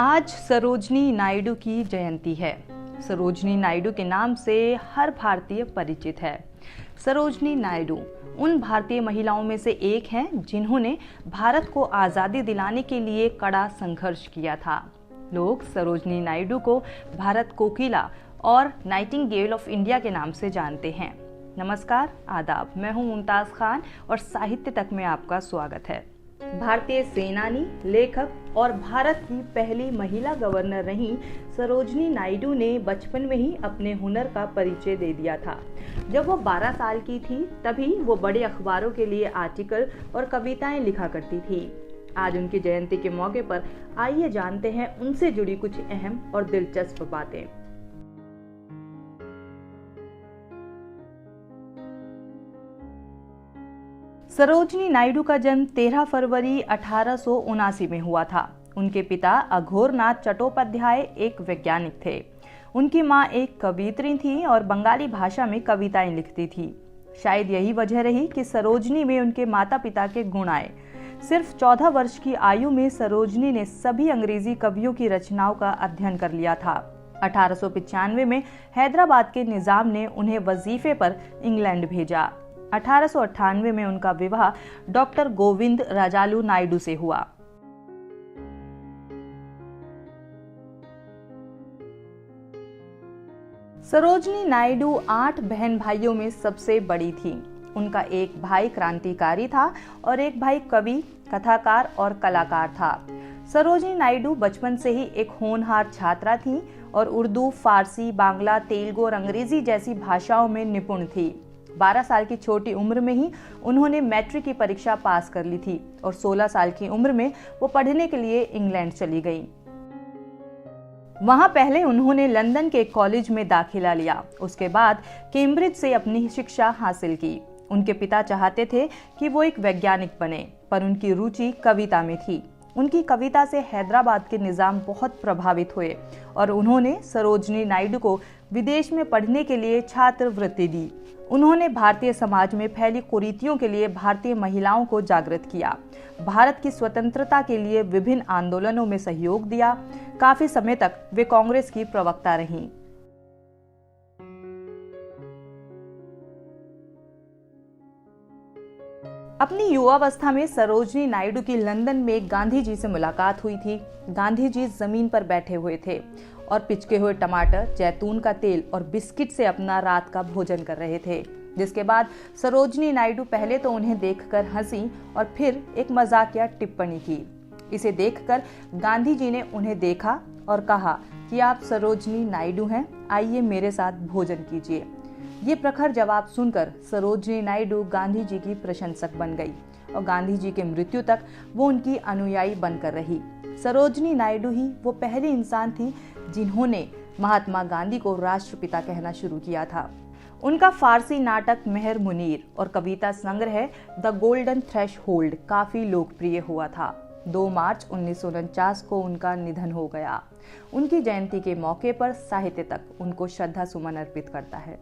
आज सरोजनी नायडू की जयंती है। सरोजनी नायडू के नाम से हर भारतीय परिचित है। सरोजनी नायडू उन भारतीय महिलाओं में से एक हैं जिन्होंने भारत को आज़ादी दिलाने के लिए कड़ा संघर्ष किया था। लोग सरोजनी नायडू को भारत कोकिला और नाइटिंगेल ऑफ इंडिया के नाम से जानते हैं। नमस्कार, आदाब। मैं हूं मुमताज़ खान और साहित्य तक में आपका स्वागत है। भारतीय सेनानी, लेखक और भारत की पहली महिला गवर्नर रहीं सरोजनी नायडू ने बचपन में ही अपने हुनर का परिचय दे दिया था। जब वो 12 साल की थी तभी वो बड़े अखबारों के लिए आर्टिकल और कविताएं लिखा करती थी। आज उनकी जयंती के मौके पर आइए जानते हैं उनसे जुड़ी कुछ अहम और दिलचस्प बातें। सरोजनी नायडू का जन्म 13 फरवरी 1879 में हुआ था। उनके पिता अघोरनाथ चट्टोपाध्याय एक वैज्ञानिक थे। उनकी मां एक कवयित्री थी और बंगाली भाषा में कविताएं लिखती थी। शायद यही वजह रही कि सरोजनी में उनके माता पिता के गुण आए। सिर्फ 14 वर्ष की आयु में सरोजनी ने सभी अंग्रेजी कवियों की रचनाओं का अध्ययन कर लिया था। 1895 में हैदराबाद के निजाम ने उन्हें वजीफे पर इंग्लैंड भेजा। 1898 में उनका विवाह डॉक्टर गोविंद राजालू नायडू से हुआ। सरोजनी नायडू 8 बहन भाइयों में सबसे बड़ी थी। उनका एक भाई क्रांतिकारी था और एक भाई कवि, कथाकार और कलाकार था। सरोजनी नायडू बचपन से ही एक होनहार छात्रा थी और उर्दू, फारसी, बांग्ला, तेलुगु और अंग्रेजी जैसी भाषाओं में निपुण थी। 12 साल की छोटी उम्र में ही उन्होंने मैट्रिक की परीक्षा पास कर ली थी और 16 साल की उम्र में वो पढ़ने के लिए इंग्लैंड चली गई। वहां पहले उन्होंने लंदन के कॉलेज में दाखिला लिया। उसके बाद कैम्ब्रिज से अपनी शिक्षा हासिल की। उनके पिता चाहते थे कि वो एक वैज्ञानिक बने, पर उनकी रुचि कविता में थी। उनकी कविता से हैदराबाद के निजाम बहुत प्रभावित हुए और उन्होंने सरोजनी नायडू को विदेश में पढ़ने के लिए छात्रवृत्ति दी। उन्होंने भारतीय समाज में फैली कुरीतियों के लिए भारतीय महिलाओं को जागृत किया। भारत की स्वतंत्रता के लिए विभिन्न आंदोलनों में सहयोग दिया। काफी समय तक वे कांग्रेस की प्रवक्ता रहीं। अपनी युवावस्था में सरोजनी नायडू की लंदन में गांधी जी से मुलाकात हुई थी। गांधी जी जमीन पर बैठे हुए थे और पिचके हुए टमाटर, जैतून का तेल और बिस्किट से अपना रात का भोजन कर रहे थे। जिसके बाद सरोजनी नायडू पहले तो उन्हें देखकर हंसी और फिर एक मजाकिया टिप्पणी की। इसे देखकर गांधी जी ने उन्हें देखा और कहा कि आप सरोजनी नायडू हैं, आइए मेरे साथ भोजन कीजिए। ये प्रखर जवाब सुनकर सरोजनी नायडू गांधी जी की प्रशंसक बन गई और गांधी जी के मृत्यु तक वो उनकी अनुयायी बनकर रही। सरोजनी नायडू ही वो पहली इंसान थी जिन्होंने महात्मा गांधी को राष्ट्रपिता कहना शुरू किया था। उनका फारसी नाटक मेहर मुनीर और कविता संग्रह द गोल्डन थ्रेशहोल्ड काफी लोकप्रिय हुआ था। 2 मार्च 1949 को उनका निधन हो गया। उनकी जयंती के मौके पर साहित्य तक उनको श्रद्धा सुमन अर्पित करता है।